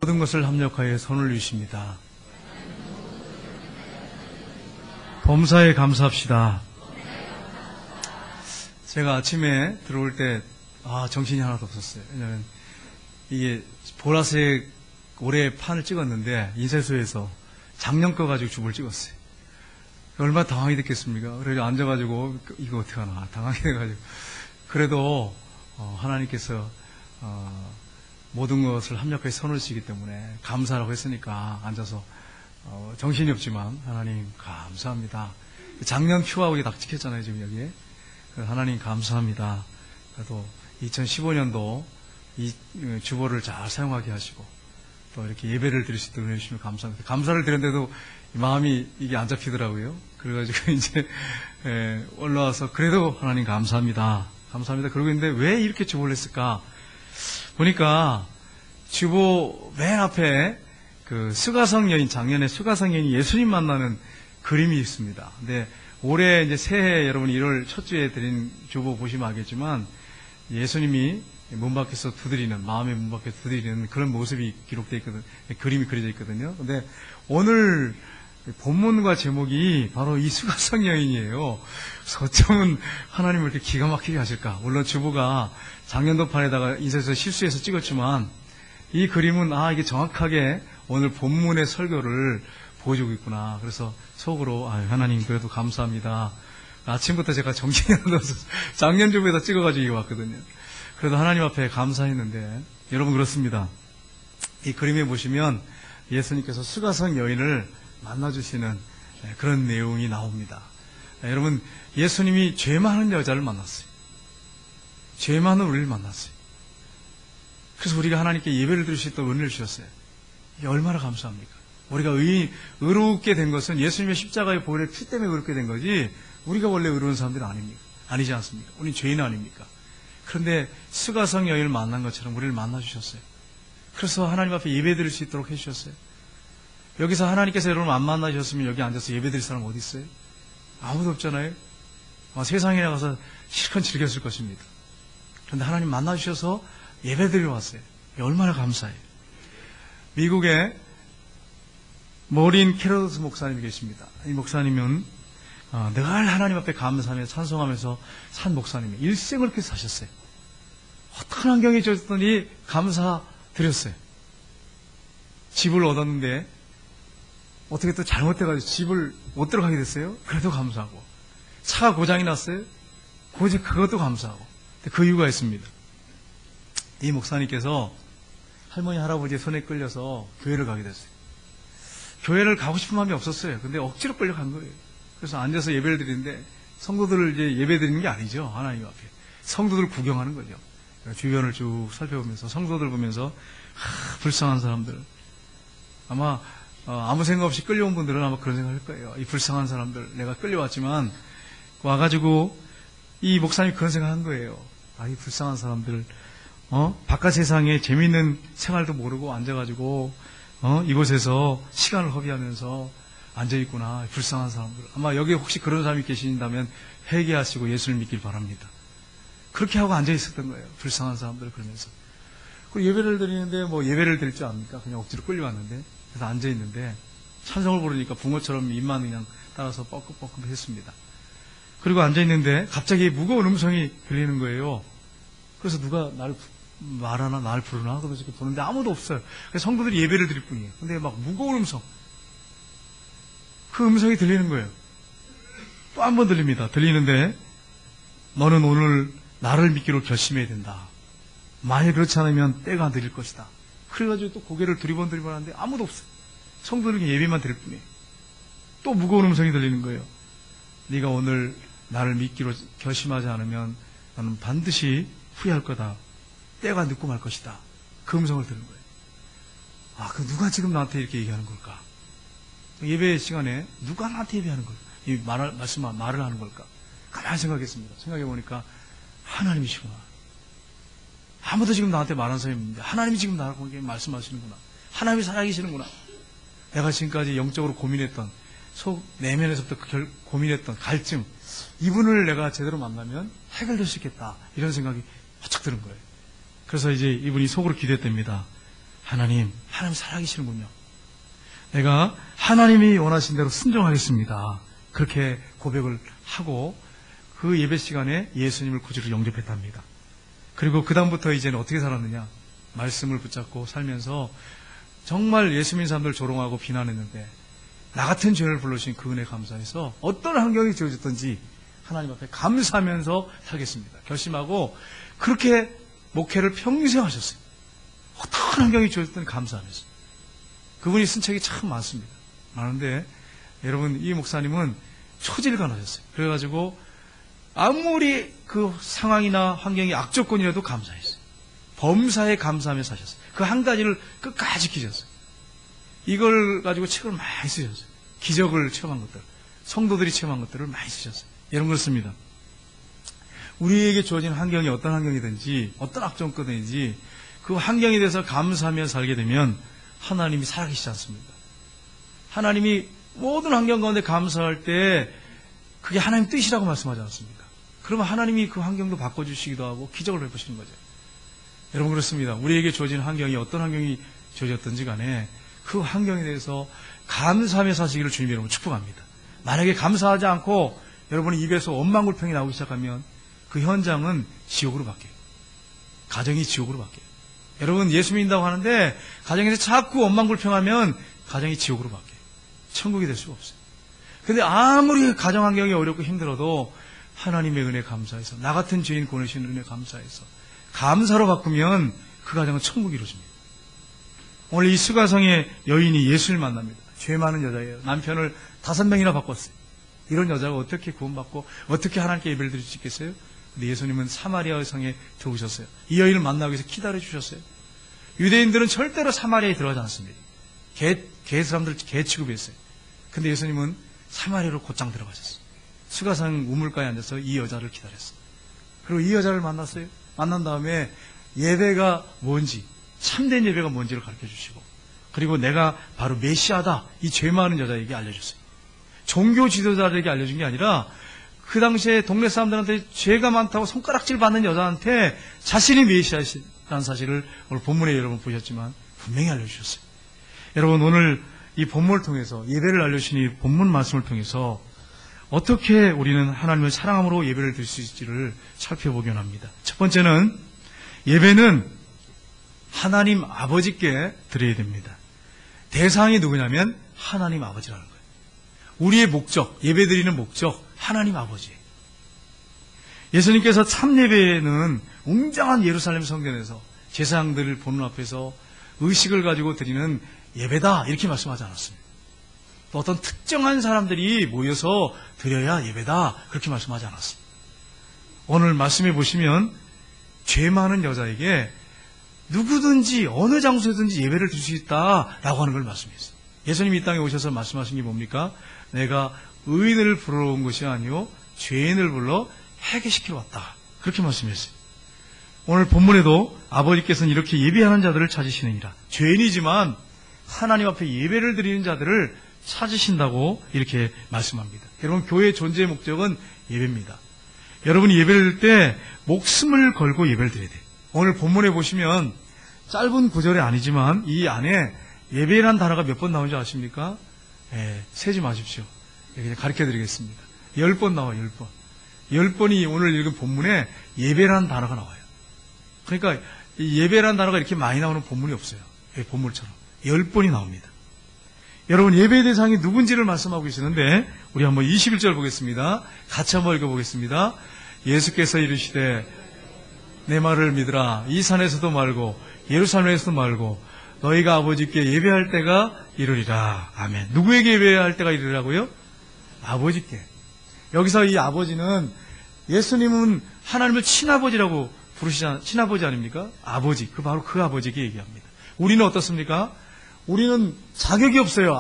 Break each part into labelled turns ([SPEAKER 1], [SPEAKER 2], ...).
[SPEAKER 1] 모든 것을 합력하여 선을 이루십니다. 범사에 감사합시다. 제가 아침에 들어올 때 정신이 하나도 없었어요. 왜냐하면 이게 보라색 올해 판을 찍었는데 인쇄소에서 작년 거 가지고 주보를 찍었어요. 얼마나 당황이 됐겠습니까? 그래서 앉아가지고 이거 어떡하나 당황이 돼가지고 그래도 하나님께서 모든 것을 합력하여 선을 쓰기 때문에 감사라고 했으니까 앉아서 정신이 없지만 하나님 감사합니다. 작년 표하고 딱 찍혔잖아요 지금 여기에. 하나님 감사합니다. 그래도 2015년도 이 주보를 잘 사용하게 하시고 또 이렇게 예배를 드릴 수 있도록 해주시면 감사합니다. 감사를 드렸는데도 마음이 이게 안 잡히더라고요. 그래가지고 이제 올라와서 그래도 하나님 감사합니다. 감사합니다. 그러고 있는데 왜 이렇게 주보를 했을까? 보니까 주보 맨 앞에 그 수가성 여인, 작년에 수가성 여인이 예수님 만나는 그림이 있습니다. 근데 올해 이제 새해 여러분 1월 첫 주에 드린 주보 보시면 알겠지만 예수님이 문 밖에서 두드리는, 마음의 문 밖에서 두드리는 그런 모습이 기록되어 있거든요. 그림이 그려져 있거든요. 근데 오늘 본문과 제목이 바로 이 수가성 여인이에요. 그래서 어쩌면 하나님을 이렇게 기가 막히게 하실까. 물론 주보가 작년도판에다가 인쇄소에서 실수해서 찍었지만 이 그림은 이게 정확하게 오늘 본문의 설교를 보여주고 있구나. 그래서 속으로 하나님 그래도 감사합니다. 아침부터 제가 정신이 안 나서 작년 주보에다 찍어가지고 이거 왔거든요. 그래도 하나님 앞에 감사했는데 여러분 그렇습니다. 이 그림에 보시면 예수님께서 수가성 여인을 만나주시는 그런 내용이 나옵니다. 여러분 예수님이 죄 많은 여자를 만났어요. 죄 많은 우리를 만났어요. 그래서 우리가 하나님께 예배를 드릴 수 있도록 은혜를 주셨어요. 이게 얼마나 감사합니까? 우리가 의롭게 된 것은 예수님의 십자가의 보혈의 피 때문에 의롭게 된 거지 우리가 원래 의로운 사람들은 아닙니까? 아니지 않습니까? 우리는 죄인 아닙니까? 그런데 수가성 여인을 만난 것처럼 우리를 만나주셨어요. 그래서 하나님 앞에 예배 드릴 수 있도록 해주셨어요. 여기서 하나님께서 여러분 안 만나셨으면 여기 앉아서 예배 드릴 사람 어디 있어요? 아무도 없잖아요. 세상에 나가서 실컷 즐겼을 것입니다. 그런데 하나님 만나주셔서 예배 드리러 왔어요. 얼마나 감사해요. 미국에 모린 캐러스 목사님이 계십니다. 이 목사님은 늘 하나님 앞에 감사하며 찬송하면서 산 목사님이 일생을 그렇게 사셨어요. 어떤 환경이 줬더니 감사드렸어요. 집을 얻었는데 어떻게 또 잘못돼가지고 집을 못 들어가게 됐어요. 그래도 감사하고 차가 고장이 났어요. 그것도 감사하고 그 이유가 있습니다. 이 목사님께서 할머니 할아버지의 손에 끌려서 교회를 가게 됐어요. 교회를 가고 싶은 마음이 없었어요. 근데 억지로 끌려간 거예요. 그래서 앉아서 예배를 드리는데 성도들을 이제 예배 드리는 게 아니죠. 하나님 앞에 성도들 구경하는 거죠. 주변을 쭉 살펴보면서 성도들 보면서 불쌍한 사람들, 아마 아무 생각 없이 끌려온 분들은 아마 그런 생각을 할 거예요. 이 불쌍한 사람들, 내가 끌려왔지만 와가지고 이 목사님이 그런 생각을 한 거예요. 이 불쌍한 사람들, 바깥 세상에 재미있는 생활도 모르고 앉아가지고 이곳에서 시간을 허비하면서 앉아있구나. 불쌍한 사람들. 아마 여기 혹시 그런 사람이 계신다면 회개하시고 예수를 믿길 바랍니다. 그렇게 하고 앉아있었던 거예요. 불쌍한 사람들 그러면서. 그리고 예배를 드리는데 예배를 드릴 줄 압니까? 그냥 억지로 끌려왔는데. 그래서 앉아있는데 찬송을 부르니까 붕어처럼 입만 그냥 따라서 뻐끔뻐끔 했습니다. 그리고 앉아있는데 갑자기 무거운 음성이 들리는 거예요. 그래서 누가 나를 말하나 나를 부르나 그러면서 이렇게 보는데 아무도 없어요. 그래서 성도들이 예배를 드릴 뿐이에요. 근데 막 무거운 음성, 그 음성이 들리는 거예요. 또 한 번 들립니다. 들리는데 너는 오늘 나를 믿기로 결심해야 된다. 만일 그렇지 않으면 때가 안 들릴 것이다. 그래가지고 또 고개를 두리번 하는데 아무도 없어요. 성도들에게 예배만 드릴 뿐이에요. 또 무거운 음성이 들리는 거예요. 네가 오늘 나를 믿기로 결심하지 않으면 나는 반드시 후회할 거다. 때가 늦고 말 것이다. 그 음성을 들은 거예요. 그 누가 지금 나한테 이렇게 얘기하는 걸까? 예배 시간에 누가 나한테 예배하는 걸까? 이 말을 하는 걸까? 가만히 생각했습니다. 생각해 보니까 하나님이시구나. 아무도 지금 나한테 말하는 사람이 없는데 하나님이 지금 나하고 말씀하시는구나. 하나님이 살아계시는구나. 내가 지금까지 영적으로 고민했던 속 내면에서부터 고민했던 갈증, 이분을 내가 제대로 만나면 해결될 수 있겠다. 이런 생각이 바짝 드는 거예요. 그래서 이제 이분이 속으로 기도했답니다. 하나님 살아계시는군요. 내가 하나님이 원하신 대로 순종하겠습니다. 그렇게 고백을 하고 그 예배 시간에 예수님을 구주로 영접했답니다. 그리고 그 다음부터 이제는 어떻게 살았느냐? 말씀을 붙잡고 살면서 정말 예수 믿는 사람들 조롱하고 비난했는데 나 같은 죄를 불러주신 그 은혜 감사해서 어떤 환경이 주어졌든지 하나님 앞에 감사하면서 살겠습니다. 결심하고 그렇게 목회를 평생 하셨어요. 어떤 환경이 주어졌든 감사하면서. 그분이 쓴 책이 참 많습니다. 많은데 여러분, 이 목사님은 초질간하셨어요. 그래가지고 아무리 그 상황이나 환경이 악조건이라도 감사했어요. 범사에 감사하며 사셨어요. 그 한 가지를 끝까지 지키셨어요. 이걸 가지고 책을 많이 쓰셨어요. 기적을 체험한 것들, 성도들이 체험한 것들을 많이 쓰셨어요. 여러분, 그렇습니다. 우리에게 주어진 환경이 어떤 환경이든지 어떤 악조건이든지 그 환경에 대해서 감사하며 살게 되면 하나님이 살아계시지 않습니다. 하나님이 모든 환경 가운데 감사할 때 그게 하나님 뜻이라고 말씀하지 않습니까? 그러면 하나님이 그 환경도 바꿔주시기도 하고 기적을 베푸시는 거죠. 여러분, 그렇습니다. 우리에게 주어진 환경이 어떤 환경이 주어졌든지 간에 그 환경에 대해서 감사하며 사시기를 주님 여러분 축복합니다. 만약에 감사하지 않고 여러분의 입에서 원망불평이 나오기 시작하면 그 현장은 지옥으로 바뀌어요. 가정이 지옥으로 바뀌어요. 여러분, 예수 믿는다고 하는데 가정에서 자꾸 원망불평하면 가정이 지옥으로 바뀌어요. 천국이 될 수가 없어요. 근데 아무리 가정 환경이 어렵고 힘들어도 하나님의 은혜 감사해서, 나 같은 죄인 보내시는 은혜 감사해서 감사로 바꾸면 그 가정은 천국이 이루어집니다. 오늘 이 수가성의 여인이 예수를 만납니다. 죄 많은 여자예요. 남편을 5명이나 바꿨어요. 이런 여자가 어떻게 구원받고 어떻게 하나님께 예배를 드릴 수 있겠어요? 근데 예수님은 사마리아 성에 들어오셨어요. 이 여인을 만나기 위해서 기다려주셨어요. 유대인들은 절대로 사마리아에 들어가지 않습니다. 개 사람들 개 취급했어요. 근데 예수님은 사마리아로 곧장 들어가셨어요. 수가성 우물가에 앉아서 이 여자를 기다렸어요. 그리고 이 여자를 만났어요. 만난 다음에 예배가 뭔지, 참된 예배가 뭔지를 가르쳐 주시고, 그리고 내가 바로 메시아다, 이 죄 많은 여자에게 알려줬어요. 종교 지도자들에게 알려준 게 아니라 그 당시에 동네 사람들한테 죄가 많다고 손가락질 받는 여자한테 자신이 메시아라는 사실을 오늘 본문에 여러분 보셨지만 분명히 알려주셨어요. 여러분, 오늘 이 본문을 통해서, 예배를 알려주신 이 본문 말씀을 통해서 어떻게 우리는 하나님을 사랑함으로 예배를 드릴 수 있을지를 살펴보긴 합니다. 첫 번째는 예배는 하나님 아버지께 드려야 됩니다. 대상이 누구냐면 하나님 아버지라는 거예요. 우리의 목적, 예배 드리는 목적, 하나님 아버지예요. 예수님께서 참 예배는 웅장한 예루살렘 성전에서 제사장들을 보는 앞에서 의식을 가지고 드리는 예배다, 이렇게 말씀하지 않았습니다. 또 어떤 특정한 사람들이 모여서 드려야 예배다, 그렇게 말씀하지 않았습니다. 오늘 말씀해 보시면 죄 많은 여자에게 누구든지 어느 장소에든지 예배를 드릴 수 있다라고 하는 걸 말씀했어요. 예수님이 이 땅에 오셔서 말씀하신 게 뭡니까? 내가 의인을 부르러 온 것이 아니요 죄인을 불러 회개시키러 왔다, 그렇게 말씀했어요. 오늘 본문에도 아버지께서는 이렇게 예배하는 자들을 찾으시느니라. 죄인이지만 하나님 앞에 예배를 드리는 자들을 찾으신다고 이렇게 말씀합니다. 여러분, 교회의 존재의 목적은 예배입니다. 여러분이 예배를 드릴 때 목숨을 걸고 예배를 드려야 돼요. 오늘 본문에 보시면 짧은 구절이 아니지만 이 안에 예배라는 단어가 몇 번 나오는지 아십니까? 세지 마십시오. 그냥 가르쳐 드리겠습니다. 10번 나와요. 10번. 10번이 오늘 읽은 본문에 예배라는 단어가 나와요. 그러니까 이 예배라는 단어가 이렇게 많이 나오는 본문이 없어요. 본문처럼 10번이 나옵니다. 여러분, 예배의 대상이 누군지를 말씀하고 계시는데 우리 한번 21절 보겠습니다. 같이 한번 읽어보겠습니다. 예수께서 이르시되 내 말을 믿으라. 이 산에서도 말고 예루살렘에서도 말고 너희가 아버지께 예배할 때가 이르리라. 아멘. 누구에게 예배할 때가 이르리라고요? 아버지께. 여기서 이 아버지는, 예수님은 하나님을 친아버지라고 부르시잖아요. 친아버지 아닙니까? 아버지. 바로 그 아버지에게 얘기합니다. 우리는 어떻습니까? 우리는 자격이 없어요.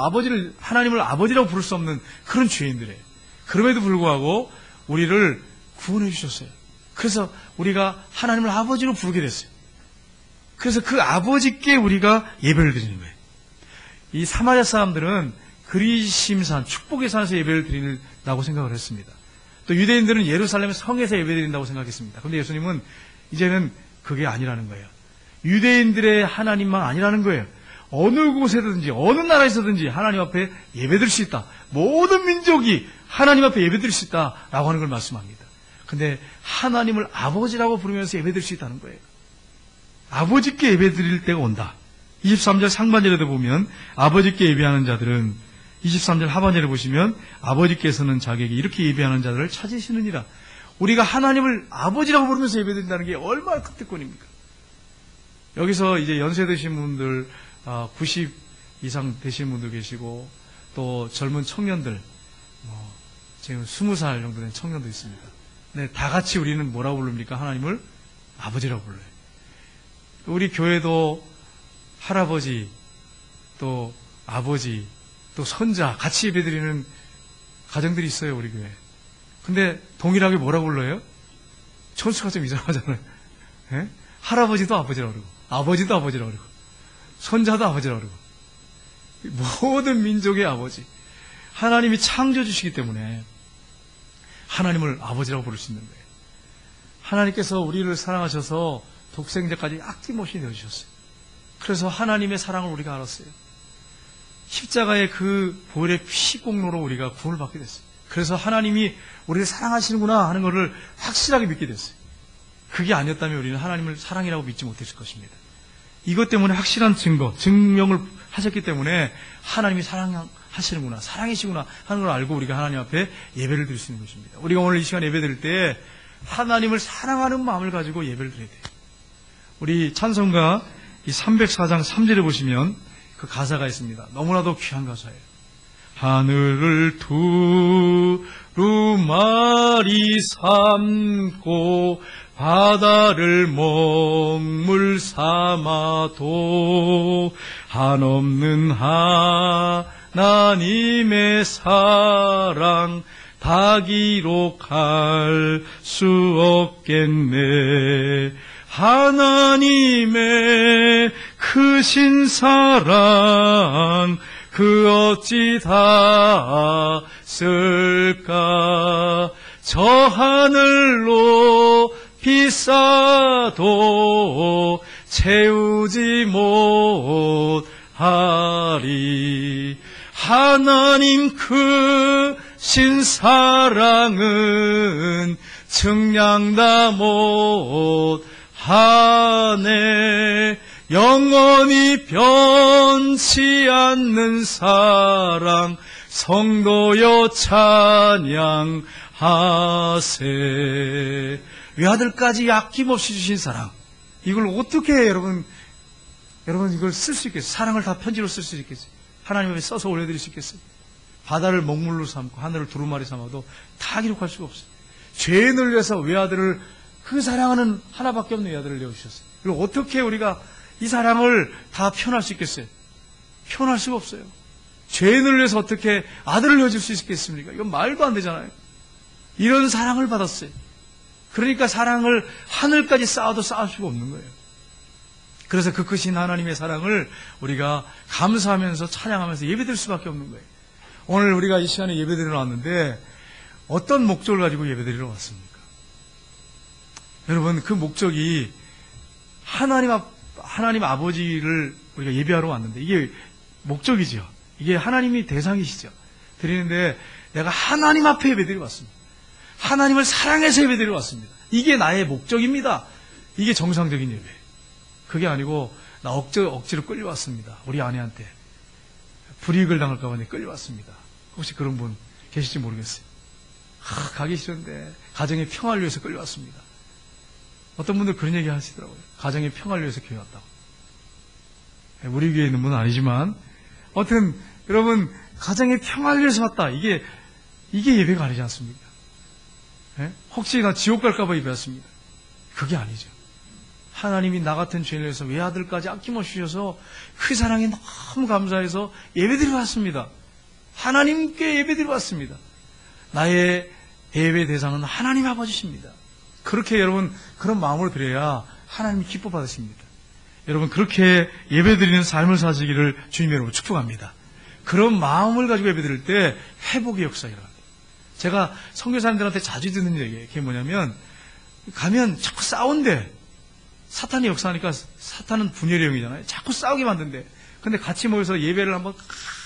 [SPEAKER 1] 하나님을 아버지라고 부를 수 없는 그런 죄인들이에요. 그럼에도 불구하고 우리를 구원해 주셨어요. 그래서 우리가 하나님을 아버지로 부르게 됐어요. 그래서 그 아버지께 우리가 예배를 드리는 거예요. 이 사마리아 사람들은 그리심산, 축복의 산에서 예배를 드린다고 생각을 했습니다. 또 유대인들은 예루살렘 성에서 예배 드린다고 생각했습니다. 그런데 예수님은 이제는 그게 아니라는 거예요. 유대인들의 하나님만 아니라는 거예요. 어느 곳에든지 어느 나라에서든지 하나님 앞에 예배드릴 수 있다. 모든 민족이 하나님 앞에 예배드릴 수 있다라고 하는 걸 말씀합니다. 근데 하나님을 아버지라고 부르면서 예배드릴 수 있다는 거예요. 아버지께 예배드릴 때가 온다. 23절 상반절에도 보면 아버지께 예배하는 자들은 23절 하반절에 보시면 아버지께서는 자기에게 이렇게 예배하는 자들을 찾으시느니라. 우리가 하나님을 아버지라고 부르면서 예배드린다는 게 얼마나 큰 특권입니까? 여기서 이제 연세 드신 분들 90 이상 되신 분들 계시고 또 젊은 청년들 지금 20살 정도 된 청년도 있습니다. 네, 다 같이 우리는 뭐라고 부릅니까? 하나님을 아버지라고 불러요. 우리 교회도 할아버지 또 아버지 또 손자 같이 예배드리는 가정들이 있어요. 우리 교회. 근데 동일하게 뭐라고 불러요? 촌수가 좀 이상하잖아요. 네? 할아버지도 아버지라고 그러고 아버지도 아버지라고 그러고 손자도 아버지라고 그러고 모든 민족의 아버지 하나님이 창조주시기 때문에 하나님을 아버지라고 부를 수 있는 거예요. 하나님께서 우리를 사랑하셔서 독생자까지 아낌없이 내어주셨어요. 그래서 하나님의 사랑을 우리가 알았어요. 십자가의 그 보혈의 피 공로로 우리가 구원을 받게 됐어요. 그래서 하나님이 우리를 사랑하시는구나 하는 것을 확실하게 믿게 됐어요. 그게 아니었다면 우리는 하나님을 사랑이라고 믿지 못했을 것입니다. 이것 때문에 확실한 증명을 하셨기 때문에 하나님이 사랑하시는구나, 사랑이시구나 하는 걸 알고 우리가 하나님 앞에 예배를 드릴 수 있는 것입니다. 우리가 오늘 이 시간 예배 드릴 때 하나님을 사랑하는 마음을 가지고 예배를 드려야 돼요. 우리 찬송가 이 304장 3절에 보시면 그 가사가 있습니다. 너무나도 귀한 가사예요. 하늘을 두루마리 삼고 바다를 먹물 삼아도 한없는 하나님의 사랑 다 기록할 수 없겠네. 하나님의 크신 사랑 그 어찌 닿았을까. 저 하늘로 비싸도 채우지 못하리. 하나님 크신 사랑은 측량 다 못하네. 영원히 변치 않는 사랑 성도여 찬양하세. 외아들까지 아낌없이 주신 사랑, 이걸 어떻게 여러분 이걸 쓸 수 있겠어요? 사랑을 다 편지로 쓸 수 있겠어요? 하나님 앞에 써서 올려드릴 수 있겠어요? 바다를 먹물로 삼고 하늘을 두루마리 삼아도 다 기록할 수가 없어요. 죄인을 위해서 외아들을, 그 사랑하는 하나밖에 없는 외아들을 내어주셨어요. 그리고 어떻게 우리가 이 사랑을 다 표현할 수 있겠어요? 표현할 수가 없어요. 죄인을 위해서 어떻게 아들을 내어줄 수 있겠습니까? 이건 말도 안 되잖아요. 이런 사랑을 받았어요. 그러니까 사랑을 하늘까지 쌓아도 쌓을 수가 없는 거예요. 그래서 그 크신 하나님의 사랑을 우리가 감사하면서 찬양하면서 예배드릴 수밖에 없는 거예요. 오늘 우리가 이 시간에 예배드리러 왔는데 어떤 목적을 가지고 예배드리러 왔습니까? 여러분, 그 목적이 하나님 아버지를 우리가 예배하러 왔는데 이게 목적이죠. 이게 하나님이 대상이시죠. 드리는데 내가 하나님 앞에 예배드리러 왔습니다. 하나님을 사랑해서 예배드리러 왔습니다. 이게 나의 목적입니다. 이게 정상적인 예배. 그게 아니고 나 억지로 끌려왔습니다. 우리 아내한테 불이익을 당할까 봐 끌려왔습니다. 혹시 그런 분 계실지 모르겠어요. 가기 싫은데 가정의 평화를 위해서 끌려왔습니다. 어떤 분들 그런 얘기 하시더라고요. 가정의 평화를 위해서 교회 왔다고. 우리 교회에 있는 분은 아니지만 아무튼 여러분, 가정의 평화를 위해서 왔다. 이게 예배가 아니지 않습니까? 혹시 나 지옥 갈까 봐 예배 왔습니다. 그게 아니죠. 하나님이 나 같은 죄인을 위해서 외아들까지 아낌없이 주셔서 그 사랑에 너무 감사해서 예배드리러 왔습니다. 하나님께 예배드리러 왔습니다. 나의 예배 대상은 하나님 아버지십니다. 그렇게 여러분 그런 마음으로 드려야 하나님이 기뻐 받으십니다. 여러분, 그렇게 예배드리는 삶을 사시기를 주님 여러분 축복합니다. 그런 마음을 가지고 예배드릴 때 회복의 역사가 일어납니다. 제가 선교사님들한테 자주 듣는 얘기예요. 그게 뭐냐면 가면 자꾸 싸운대. 사탄이 역사하니까 사탄은 분열의 영이잖아요. 자꾸 싸우게 만든대. 근데 같이 모여서 예배를 한번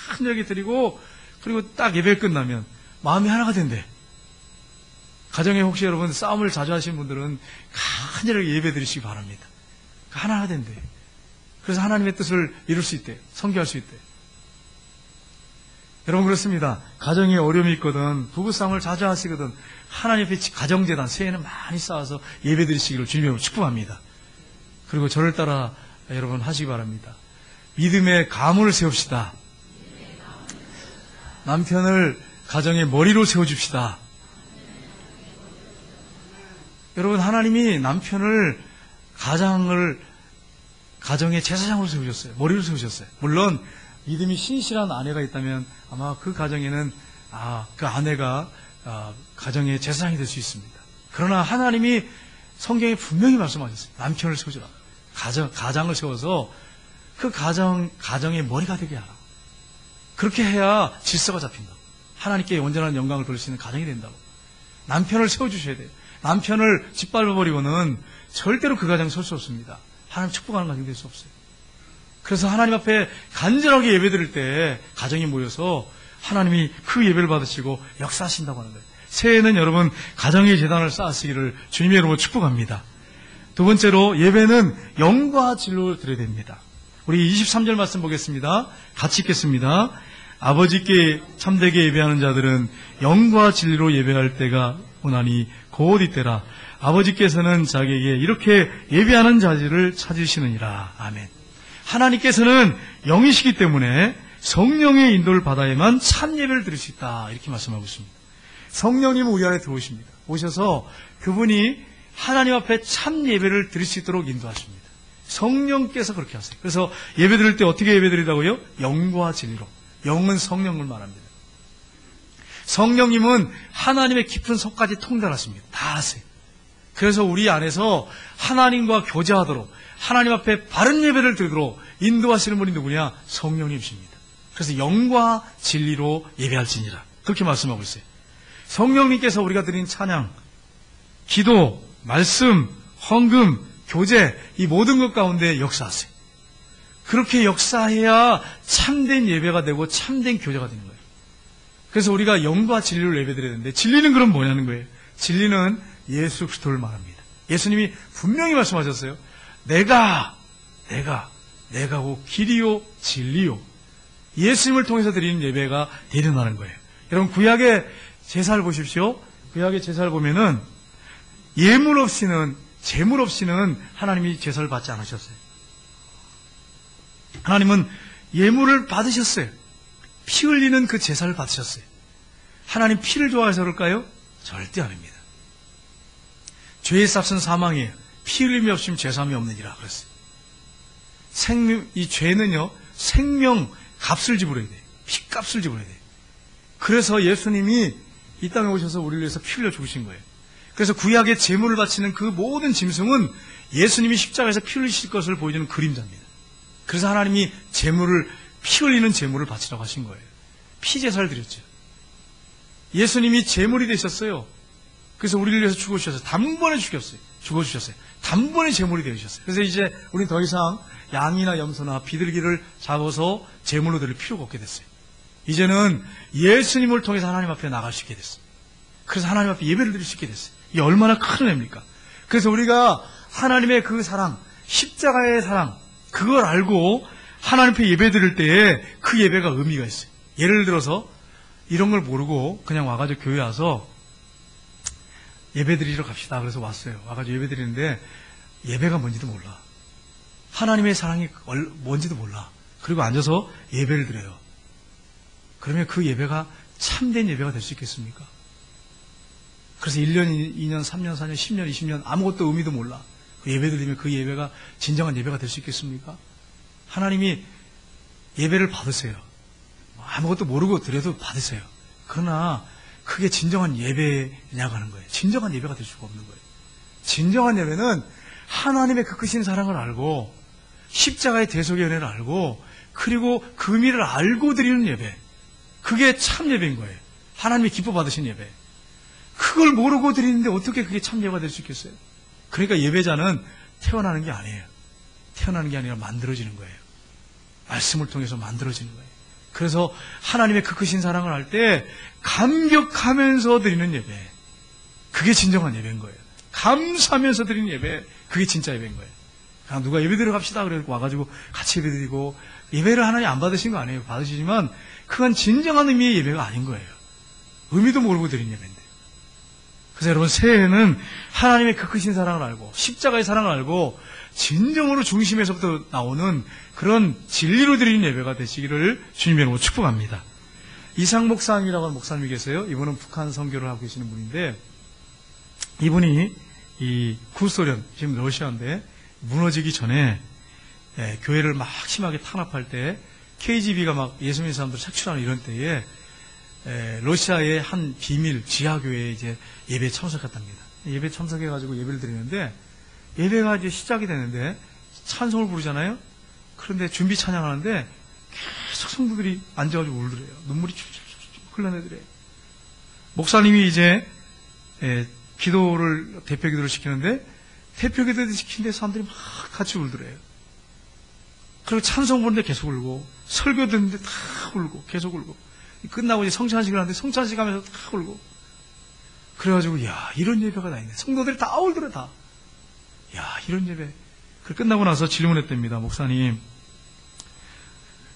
[SPEAKER 1] 간절하게 드리고 그리고 딱 예배 끝나면 마음이 하나가 된대. 가정에 혹시 여러분 싸움을 자주 하시는 분들은 간절하게 예배 드리시기 바랍니다. 하나가 된대. 그래서 하나님의 뜻을 이룰 수 있대. 성취할 수 있대. 여러분 그렇습니다. 가정에 어려움이 있거든 부부싸움을 자주 하시거든 하나님 앞에 가정재단 새해는 많이 쌓아서 예배 드리시기를 주님으로 축복합니다. 그리고 저를 따라 여러분 하시기 바랍니다. 믿음의 가문을 세웁시다. 남편을 가정의 머리로 세워줍시다. 여러분 하나님이 남편을 가정의 제사장으로 세우셨어요. 머리로 세우셨어요. 물론 믿음이 신실한 아내가 있다면 아마 그 가정에는 그 아내가 가정의 제사장이 될 수 있습니다. 그러나 하나님이 성경에 분명히 말씀하셨어요. 남편을 세우주라. 가장을 세워서 그 가정의 머리가 되게 하라. 그렇게 해야 질서가 잡힌다. 하나님께 온전한 영광을 돌릴 수 있는 가정이 된다고. 남편을 세워주셔야 돼요. 남편을 짓밟아버리고는 절대로 그 가정 설 수 없습니다. 하나님 축복하는 가정이 될 수 없어요. 그래서 하나님 앞에 간절하게 예배드릴 때 가정이 모여서 하나님이 그 예배를 받으시고 역사하신다고 하는 거예요. 새해에는 여러분 가정의 재단을 쌓으시기를 주님의 이름으로 축복합니다. 두 번째로 예배는 영과 진리로 드려야 됩니다. 우리 23절 말씀 보겠습니다. 같이 읽겠습니다. 아버지께 참되게 예배하는 자들은 영과 진리로 예배할 때가 오나니 곧 이때라. 아버지께서는 자기에게 이렇게 예배하는 자들을 찾으시느니라. 아멘. 하나님께서는 영이시기 때문에 성령의 인도를 받아야만 참 예배를 드릴 수 있다. 이렇게 말씀하고 있습니다. 성령님은 우리 안에 들어오십니다. 오셔서 그분이 하나님 앞에 참 예배를 드릴 수 있도록 인도하십니다. 성령께서 그렇게 하세요. 그래서 예배 드릴 때 어떻게 예배 드리다고요? 영과 진리로. 영은 성령을 말합니다. 성령님은 하나님의 깊은 속까지 통달하십니다. 다 하세요. 그래서 우리 안에서 하나님과 교제하도록 하나님 앞에 바른 예배를 드리도록 인도하시는 분이 누구냐? 성령님이십니다. 그래서 영과 진리로 예배할지니라. 그렇게 말씀하고 있어요. 성령님께서 우리가 드린 찬양, 기도, 말씀, 헌금, 교제 이 모든 것 가운데 역사하세요. 그렇게 역사해야 참된 예배가 되고 참된 교제가 되는 거예요. 그래서 우리가 영과 진리로 예배드려야 되는데 진리는 그럼 뭐냐는 거예요. 진리는 예수 그리스도를 말합니다. 예수님이 분명히 말씀하셨어요. 내가 곧 길이요 진리요. 예수님을 통해서 드리는 예배가 대련하는 거예요. 여러분 구약의 제사를 보십시오. 구약의 제사를 보면은 예물 없이는 제물 없이는 하나님이 제사를 받지 않으셨어요. 하나님은 예물을 받으셨어요. 피 흘리는 그 제사를 받으셨어요. 하나님 피를 좋아해서 그럴까요? 절대 아닙니다. 죄의 값은 사망이에요. 피 흘림이 없으면 죄사함이 없느니라 그랬어요. 이 죄는요 생명 값을 지불해야 돼요. 피값을 지불해야 돼요. 그래서 예수님이 이 땅에 오셔서 우리를 위해서 피 흘려 죽으신 거예요. 그래서 구약의 제물을 바치는 그 모든 짐승은 예수님이 십자가에서 피 흘리실 것을 보여주는 그림자입니다. 그래서 하나님이 피 흘리는 제물을 바치라고 하신 거예요. 피제사를 드렸죠. 예수님이 제물이 되셨어요. 그래서 우리를 위해서 죽어주셨어요. 단번에 죽어주셨어요. 단번에 제물이 되셨어요. 그래서 이제 우리는 더 이상 양이나 염소나 비둘기를 잡아서 제물로 드릴 필요가 없게 됐어요. 이제는 예수님을 통해서 하나님 앞에 나갈 수 있게 됐어요. 그래서 하나님 앞에 예배를 드릴 수 있게 됐어요. 이게 얼마나 큰 은혜입니까? 그래서 우리가 하나님의 그 사랑, 십자가의 사랑, 그걸 알고 하나님 앞에 예배 드릴 때에 그 예배가 의미가 있어요. 예를 들어서 이런 걸 모르고 그냥 와가지고 교회 와서 예배 드리러 갑시다. 그래서 왔어요. 와가지고 예배 드리는데 예배가 뭔지도 몰라. 하나님의 사랑이 뭔지도 몰라. 그리고 앉아서 예배를 드려요. 그러면 그 예배가 참된 예배가 될 수 있겠습니까? 그래서 1년, 2년, 3년, 4년, 10년, 20년 아무것도 의미도 몰라. 그 예배 드리면 그 예배가 진정한 예배가 될 수 있겠습니까? 하나님이 예배를 받으세요. 아무것도 모르고 드려도 받으세요. 그러나 그게 진정한 예배냐고 하는 거예요. 진정한 예배가 될 수가 없는 거예요. 진정한 예배는 하나님의 그 크신 사랑을 알고 십자가의 대속의 은혜를 알고 그리고 그 의미를 알고 드리는 예배. 그게 참 예배인 거예요. 하나님이 기뻐 받으신 예배. 그걸 모르고 드리는데 어떻게 그게 참 예배가 될 수 있겠어요? 그러니까 예배자는 태어나는 게 아니에요. 태어나는 게 아니라 만들어지는 거예요. 말씀을 통해서 만들어지는 거예요. 그래서 하나님의 그 크신 사랑을 할 때 감격하면서 드리는 예배, 그게 진정한 예배인 거예요. 감사하면서 드리는 예배, 그게 진짜 예배인 거예요. 그냥 누가 예배 드려 갑시다 그래서 와가지고 같이 예배 드리고, 예배를 하나님 안 받으신 거 아니에요. 받으시지만 그건 진정한 의미의 예배가 아닌 거예요. 의미도 모르고 드린 예배인데. 그래서 여러분, 새해에는 하나님의 그 크신 사랑을 알고 십자가의 사랑을 알고 진정으로 중심에서부터 나오는 그런 진리로 드리는 예배가 되시기를 주님의 이름으로 축복합니다. 이상 목사님이라고 하는 목사님이 계세요. 이분은 북한 선교를 하고 계시는 분인데, 이분이 이 구소련, 지금 러시아인데 무너지기 전에 교회를 막 심하게 탄압할 때 KGB가 막 예수 믿는 사람들 착출하는 이런 때에 러시아의 한 비밀 지하교회에 이제 예배에 참석했답니다. 예배에 참석해가지고 예배를 드리는데, 예배가 이제 시작이 되는데 찬송을 부르잖아요. 그런데 준비 찬양하는데 계속 성도들이 앉아가지고 울더래요. 눈물이 출출출 흘러내더래요. 목사님이 이제 기도를, 대표 기도를 시키는데, 대표 기도를 시키는데 사람들이 막 같이 울더래요. 그리고 찬송 부르는데 계속 울고, 설교 듣는데 다 울고, 계속 울고, 끝나고 이제 성찬식을 하는데 성찬식 하면서 다 울고. 그래가지고, 야, 이런 예배가 다 있네. 성도들이 다 울더래, 다. 야, 이런 예배. 그 끝나고 나서 질문했답니다. 목사님,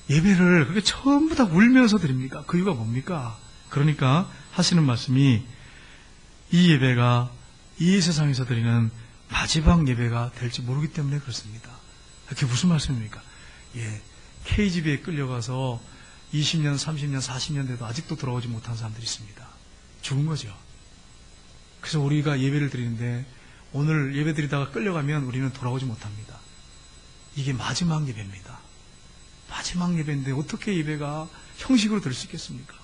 [SPEAKER 1] 예배를 그렇게 전부 다 울면서 드립니까? 그 이유가 뭡니까? 그러니까 하시는 말씀이, 이 예배가 이 세상에서 드리는 마지막 예배가 될지 모르기 때문에 그렇습니다. 그게 무슨 말씀입니까? 예, KGB에 끌려가서 20년, 30년, 40년 돼도 아직도 돌아오지 못한 사람들이 있습니다. 죽은 거죠. 그래서 우리가 예배를 드리는데, 오늘 예배 드리다가 끌려가면 우리는 돌아오지 못합니다. 이게 마지막 예배입니다. 마지막 예배인데 어떻게 예배가 형식으로 될 수 있겠습니까?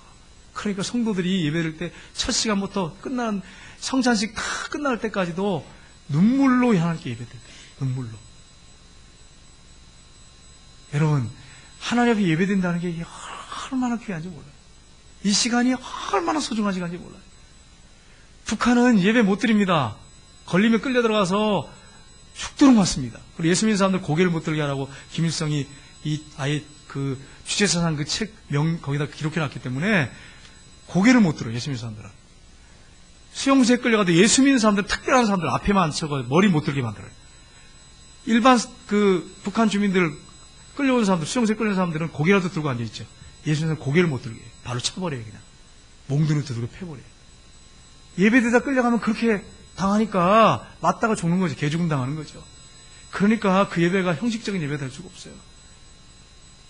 [SPEAKER 1] 그러니까 성도들이 예배 드릴 때 첫 시간부터 끝나는 성찬식 다 끝날 때까지도 눈물로 하나님께 예배 드려요. 눈물로. 여러분, 하나님 앞에 예배 드린다는 게 얼마나 귀한지 몰라요. 이 시간이 얼마나 소중한 시간인지 몰라요. 북한은 예배 못 드립니다. 걸리면 끌려 들어가서 죽도록 맞습니다. 그리고 예수 믿는 사람들 고개를 못 들게 하라고 김일성이 아예 그 주제사상 그 책 거기다 기록해 놨기 때문에 고개를 못 들어요. 예수 믿는 사람들은. 수용소에 끌려가도 예수 믿는 사람들, 특별한 사람들 앞에만 앉혀서 머리 못 들게 만들어요. 일반 그 북한 주민들 끌려온 사람들, 수용소에 끌려온 사람들은 고개라도 들고 앉아있죠. 예수 믿는 사람 고개를 못 들게 해요. 바로 쳐버려요. 그냥 몽둥이로 두들겨 패버려요. 예배드리다 끌려가면 그렇게 당하니까 맞다가 죽는 거죠. 개죽음 당하는 거죠. 그러니까 그 예배가 형식적인 예배가 될 수가 없어요.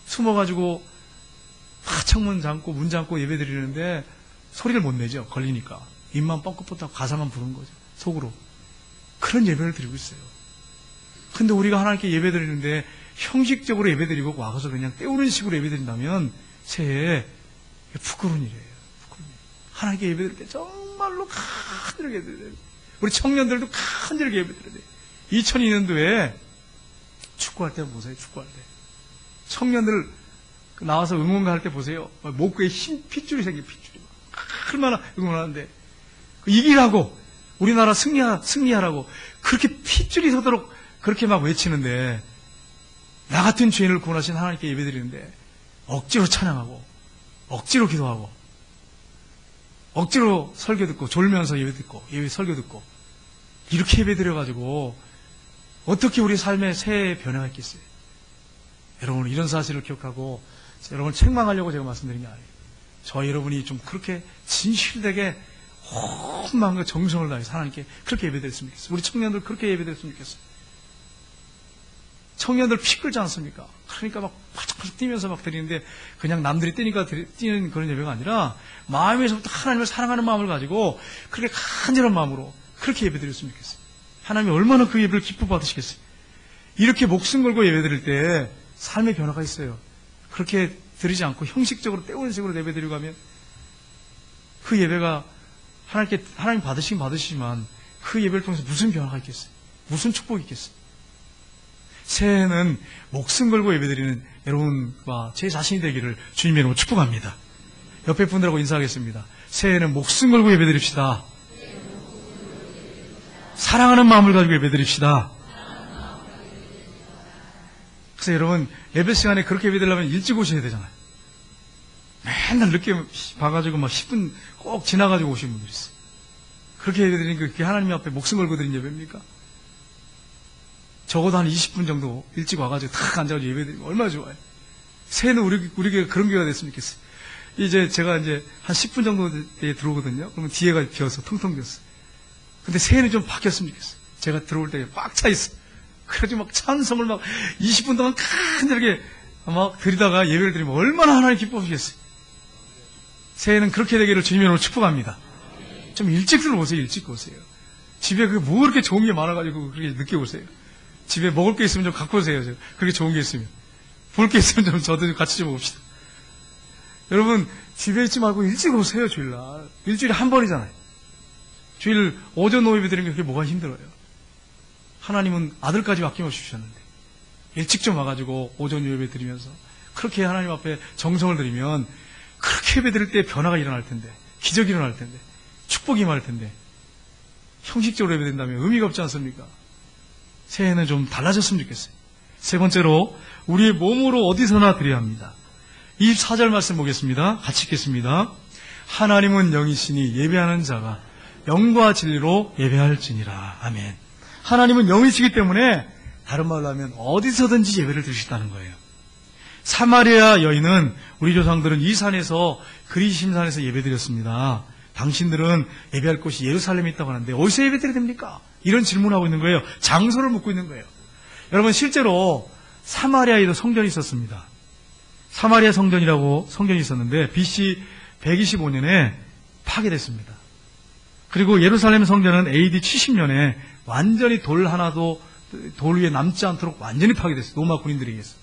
[SPEAKER 1] 숨어가지고 창문 잠고 문 잠고 예배 드리는데 소리를 못 내죠. 걸리니까. 입만 뻥긋뻥긋하고 가사만 부르는 거죠. 속으로. 그런 예배를 드리고 있어요. 근데 우리가 하나님께 예배 드리는데 형식적으로 예배 드리고 와서 그냥 때우는 식으로 예배 드린다면 새해에 부끄러운 일이에요. 부끄러운 일. 하나님께 예배 드릴 때 정말로 간절하게 예배 드려야 돼요. 우리 청년들도 간절하게 예배 드려야 돼요. 2002년도에 축구할 때 보세요. 축구할 때. 청년들 나와서 응원가 할 때 보세요. 목구에 핏줄이 생겨, 핏줄이. 얼마나 응원하는데. 이기라고, 우리나라 승리하라고, 그렇게 핏줄이 서도록 그렇게 막 외치는데, 나 같은 죄인을 구원하신 하나님께 예배 드리는데, 억지로 찬양하고, 억지로 기도하고, 억지로 설교 듣고, 졸면서 예배 듣고, 설교 듣고, 이렇게 예배 드려가지고, 어떻게 우리 삶의 새해 변화가 있겠어요? 여러분, 이런 사실을 기억하고, 여러분을 책망하려고 제가 말씀드린 게 아니에요. 저 여러분이 좀 그렇게 진실되게 온 마음과 정성을 다해서 하나님께 그렇게 예배드렸으면 좋겠어요. 우리 청년들 그렇게 예배드렸으면 좋겠어요. 청년들 피 끓지 않습니까? 그러니까 막 파죽파죽 뛰면서 막 드리는데 그냥 남들이 뛰니까 뛰는 그런 예배가 아니라 마음에서부터 하나님을 사랑하는 마음을 가지고 그렇게 간절한 마음으로 그렇게 예배드렸으면 좋겠어요. 하나님이 얼마나 그 예배를 기뻐 받으시겠어요. 이렇게 목숨 걸고 예배드릴 때 삶의 변화가 있어요. 그렇게 드리지 않고 형식적으로 때우는 식으로 예배드리고 하면 그 예배가 하나님 받으시긴 받으시지만 그 예배를 통해서 무슨 변화가 있겠어요? 무슨 축복이 있겠어요? 새해에는 목숨 걸고 예배드리는 여러분과 제 자신이 되기를 주님의 이름으로 축복합니다. 옆에 분들하고 인사하겠습니다. 새해에는 목숨 걸고 예배드립시다. 사랑하는 마음을 가지고 예배드립시다. 그래서 여러분, 예배 시간에 그렇게 예배드리려면 일찍 오셔야 되잖아요. 맨날 늦게 봐가지고 막 10분 꼭 지나가지고 오시는 분들이 있어요. 그렇게 예배드리니까 그게 하나님 앞에 목숨 걸고 드린 예배입니까? 적어도 한 20분 정도 일찍 와가지고 탁 앉아가지고 예배드리면 얼마나 좋아요. 새해는 우리 교회가 그런 교회가 됐으면 좋겠어요. 이제 제가 이제 한 10분 정도에 들어오거든요. 그러면 뒤에가 비어서 텅텅 비었어요. 근데 새해는 좀 바뀌었으면 좋겠어요. 제가 들어올 때 꽉 차 있어요. 그래가지고 막 찬송을 막 20분 동안 간절하게 막 드리다가 예배를 드리면 얼마나 하나님 기뻐하시겠어요. 새해는 그렇게 되기를 주님으로 축복합니다. 좀 일찍 들어오세요. 일찍 오세요. 집에 뭐 그렇게 좋은 게 많아가지고 그렇게 늦게 오세요. 집에 먹을 게 있으면 좀 갖고 오세요. 그렇게 좋은 게 있으면. 볼 게 있으면 좀 저도 좀 같이 좀 봅시다. 여러분, 집에 있지 말고 일찍 오세요. 주일날. 일주일에 한 번이잖아요. 주일 오전 오후 예배 드리는 게 그게 뭐가 힘들어요. 하나님은 아들까지 아낌없이 주셨는데 일찍 좀 와가지고 오전 예배 드리면서 그렇게 하나님 앞에 정성을 드리면 그렇게 예배 드릴 때 변화가 일어날 텐데, 기적이 일어날 텐데, 축복이 임할 텐데, 형식적으로 예배 드린다면 의미가 없지 않습니까? 새해에는 좀 달라졌으면 좋겠어요. 세 번째로 우리의 몸으로 어디서나 드려야 합니다. 24절 말씀 보겠습니다. 같이 읽겠습니다. 하나님은 영이시니 예배하는 자가 영과 진리로 예배할지니라. 아멘. 하나님은 영이시기 때문에 다른 말로 하면 어디서든지 예배를 드리시다는 거예요. 사마리아 여인은 우리 조상들은 이 산에서 그리심산에서 예배드렸습니다. 당신들은 예배할 곳이 예루살렘에 있다고 하는데 어디서 예배드려야 됩니까? 이런 질문을 하고 있는 거예요. 장소를 묻고 있는 거예요. 여러분, 실제로 사마리아에도 성전이 있었습니다. 사마리아 성전이라고 성전이 있었는데 BC 125년에 파괴됐습니다. 그리고 예루살렘 성전은 AD 70년에 완전히 돌 하나도 돌 위에 남지 않도록 완전히 파괴됐어요. 로마 군인들에 의해서.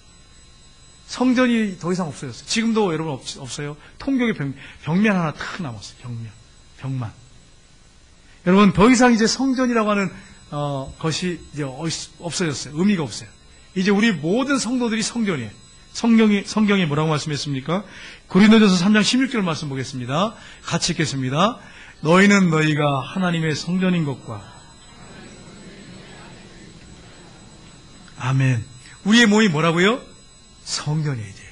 [SPEAKER 1] 성전이 더 이상 없어졌어요. 지금도 여러분 없어요. 통곡의 벽면 하나 탁 남았어요. 벽만. 여러분, 더 이상 이제 성전이라고 하는 것이 이제 없어졌어요. 의미가 없어요. 이제 우리 모든 성도들이 성전이에요. 성경이 뭐라고 말씀했습니까? 고린도전서 3장 16절 말씀 보겠습니다. 같이 읽겠습니다. 너희는 너희가 하나님의 성전인 것과 아멘. 우리의 몸이 뭐라고요? 성전이에요. 이제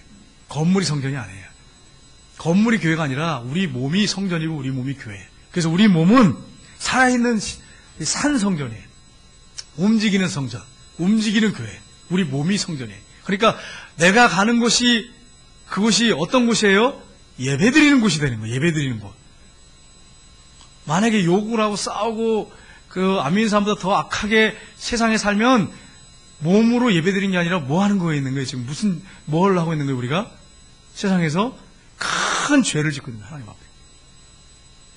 [SPEAKER 1] 건물이 성전이 아니에요. 건물이 교회가 아니라 우리 몸이 성전이고 우리 몸이 교회예요. 그래서 우리 몸은 살아있는 산 성전이에요. 움직이는 성전, 움직이는 교회. 우리 몸이 성전이에요. 그러니까 내가 가는 곳이, 그곳이 어떤 곳이에요? 예배드리는 곳이 되는 거예요. 예배드리는 곳. 만약에 욕을 하고 싸우고 안 믿는 사람보다 더 악하게 세상에 살면 몸으로 예배드리는 게 아니라 뭐 하는 거에 있는 거예요? 지금 뭘 하고 있는 거예요? 우리가 세상에서 큰 죄를 짓고 있는 거예요. 하나님 앞에.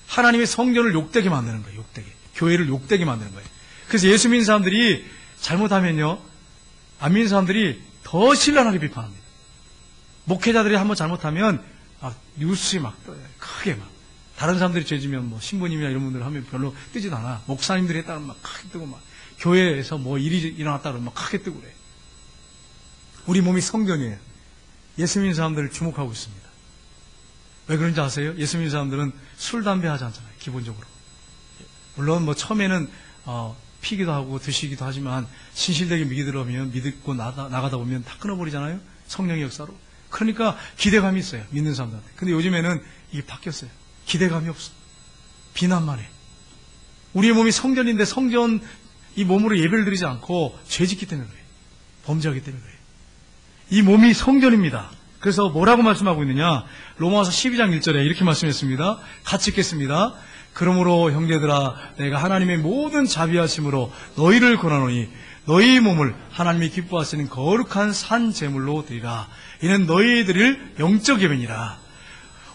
[SPEAKER 1] 하나님의 성전을 욕되게 만드는 거예요. 욕되게. 교회를 욕되게 만드는 거예요. 그래서 예수 믿는 사람들이 잘못하면요, 안 믿는 사람들이 더 신랄하게 비판합니다. 목회자들이 한번 잘못하면 뉴스에 막 떠요. 크게 막. 다른 사람들이 죄지면 신부님이나 이런 분들 하면 별로 뜨지도 않아. 목사님들이 했다면 막 크게 뜨고 막 교회에서 일이 일어났다 그러면 막 크게 뜨고 그래. 우리 몸이 성전이에요. 예수 믿는 사람들을 주목하고 있습니다. 왜 그런지 아세요? 예수 믿는 사람들은 술, 담배 하지 않잖아요. 기본적으로. 물론 처음에는 피기도 하고 드시기도 하지만 신실되게 믿고 나가다 보면 다 끊어버리잖아요. 성령의 역사로. 그러니까 기대감이 있어요. 믿는 사람들한테. 근데 요즘에는 이게 바뀌었어요. 기대감이 없어. 비난만 해. 우리의 몸이 성전인데 이 몸으로 예배를 드리지 않고 죄짓기 때문에 그래요. 범죄하기 때문에 그래요. 이 몸이 성전입니다. 그래서 뭐라고 말씀하고 있느냐? 로마서 12장 1절에 이렇게 말씀했습니다. 같이 읽겠습니다. 그러므로 형제들아, 내가 하나님의 모든 자비하심으로 너희를 권하노니 너희 몸을 하나님이 기뻐하시는 거룩한 산 제물로 드리라. 이는 너희 드릴 영적 예배니라.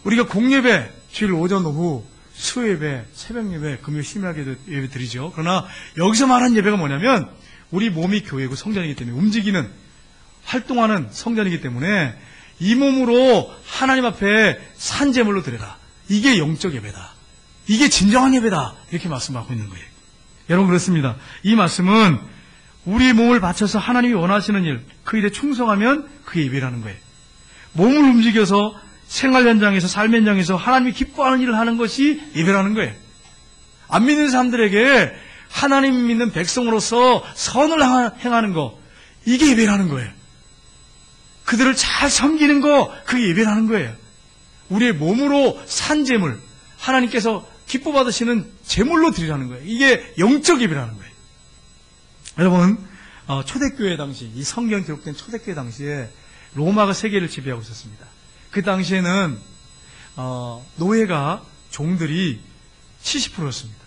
[SPEAKER 1] 우리가 공예배, 주일 오전 오후 수요예배, 새벽예배, 금요일 심야게 예배 드리죠. 그러나 여기서 말하는 예배가 뭐냐면 우리 몸이 교회고 성전이기 때문에 움직이는, 활동하는 성전이기 때문에 이 몸으로 하나님 앞에 산 제물로 드려라. 이게 영적 예배다. 이게 진정한 예배다. 이렇게 말씀하고 있는 거예요. 여러분, 그렇습니다. 이 말씀은 우리 몸을 바쳐서 하나님이 원하시는 일, 그 일에 충성하면 그게 예배라는 거예요. 몸을 움직여서 생활 현장에서, 삶 현장에서 하나님이 기뻐하는 일을 하는 것이 예배라는 거예요. 안 믿는 사람들에게 하나님 믿는 백성으로서 선을 행하는 거, 이게 예배라는 거예요. 그들을 잘 섬기는 거, 그게 예배라는 거예요. 우리의 몸으로 산 제물, 하나님께서 기뻐 받으시는 제물로 드리라는 거예요. 이게 영적 예배라는 거예요. 여러분, 초대교회 당시, 이 성경 기록된 초대교회 당시에 로마가 세계를 지배하고 있었습니다. 그 당시에는 노예가 종들이 70%였습니다.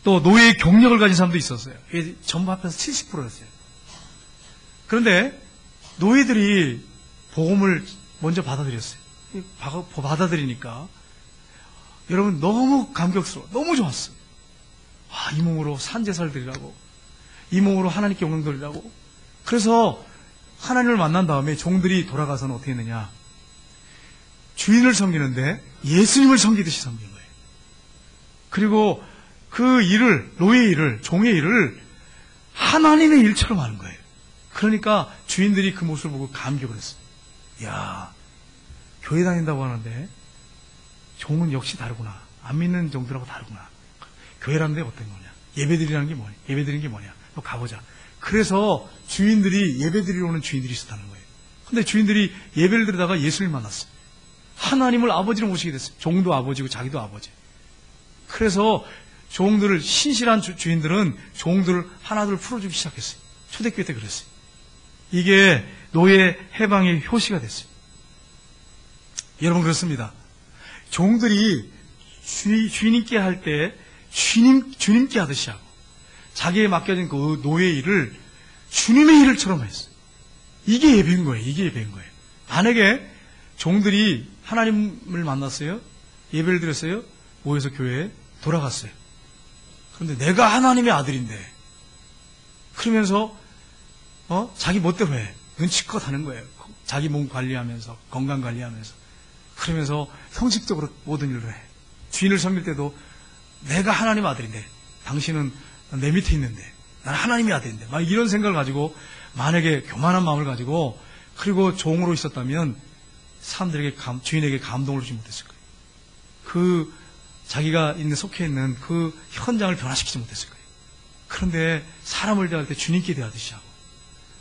[SPEAKER 1] 또 노예의 경력을 가진 사람도 있었어요. 전부 합해서 70%였어요. 그런데 노예들이 복음을 먼저 받아들였어요. 받아들이니까 여러분 너무 감격스러워, 너무 좋았어요. 이 몸으로 산제사를 드리라고, 이 몸으로 하나님께 영광 돌리라고. 그래서 하나님을 만난 다음에 종들이 돌아가서는 어떻게 했느냐, 주인을 섬기는데 예수님을 섬기듯이 섬긴 거예요. 그리고 그 일을, 노예의 일을, 종의 일을 하나님의 일처럼 하는 거예요. 그러니까 주인들이 그 모습을 보고 감격을 했어요. 야, 교회 다닌다고 하는데 종은 역시 다르구나. 안 믿는 종들하고 다르구나. 교회라는 데 어떤 거냐, 예배드리라는 게 뭐냐, 예배드리는 게 뭐냐, 너 가보자. 그래서 주인들이, 예배드리러 오는 주인들이 있었다는 거예요. 근데 주인들이 예배를 드리다가 예수를 만났어요. 하나님을 아버지로 모시게 됐어요. 종도 아버지고 자기도 아버지. 그래서 종들을, 신실한 주인들은 종들을 하나둘 풀어주기 시작했어요. 초대교회 때 그랬어요. 이게 노예 해방의 효시가 됐어요. 여러분, 그렇습니다. 종들이 주님께 할 때 주님께 하듯이 하고, 자기에 맡겨진 그 노예의 일을 주님의 일처럼 했어요. 이게 예배인 거예요. 이게 예배인 거예요. 만약에 종들이 하나님을 만났어요, 예배를 드렸어요, 모여서 교회에 돌아갔어요. 그런데 내가 하나님의 아들인데, 그러면서 자기 멋대로 해. 눈치껏 하는 거예요. 자기 몸 관리하면서, 건강 관리하면서, 그러면서 형식적으로 모든 일을 해. 주인을 섬길 때도 내가 하나님 아들인데, 당신은 내 밑에 있는데, 나는 하나님의 아들인데, 막 이런 생각을 가지고, 만약에 교만한 마음을 가지고, 그리고 종으로 있었다면 사람들에게 주인에게 감동을 주지 못했을 거예요. 그 자기가 속해 있는 그 현장을 변화시키지 못했을 거예요. 그런데 사람을 대할 때 주님께 대하듯이 하고,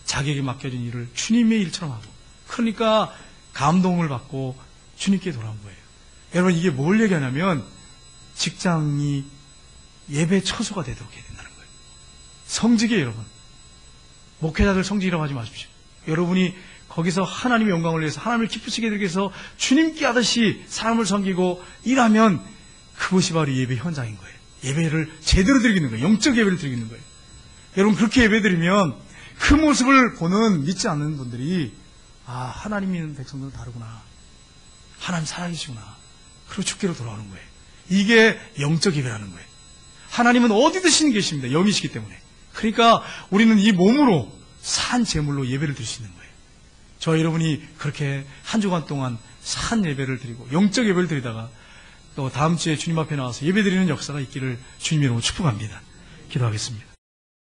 [SPEAKER 1] 자기에게 맡겨진 일을 주님의 일처럼 하고, 그러니까 감동을 받고 주님께 돌아온 거예요. 여러분, 이게 뭘 얘기하냐면 직장이 예배 처소가 되도록 해야 된다는 거예요. 성직이에요, 여러분. 목회자들 성직이라고 하지 마십시오. 여러분이 거기서 하나님의 영광을 위해서, 하나님을 기쁘시게 되기 위해서 주님께 하듯이 사람을 섬기고 일하면 그것이 바로 예배 현장인 거예요. 예배를 제대로 드리는 거예요. 영적 예배를 드리는 거예요. 여러분, 그렇게 예배 드리면 그 모습을 보는 믿지 않는 분들이, 하나님 믿는 백성들은 다르구나, 하나님 살아계시구나, 그리고 주께로 돌아오는 거예요. 이게 영적 예배라는 거예요. 하나님은 어디든지 계십니다. 영이시기 때문에. 그러니까 우리는 이 몸으로 산 제물로 예배를 드릴 수 있는 거예요. 저 여러분이 그렇게 한 주간 동안 산 예배를 드리고 영적 예배를 드리다가 또 다음 주에 주님 앞에 나와서 예배 드리는 역사가 있기를 주님 이름으로 축복합니다. 기도하겠습니다.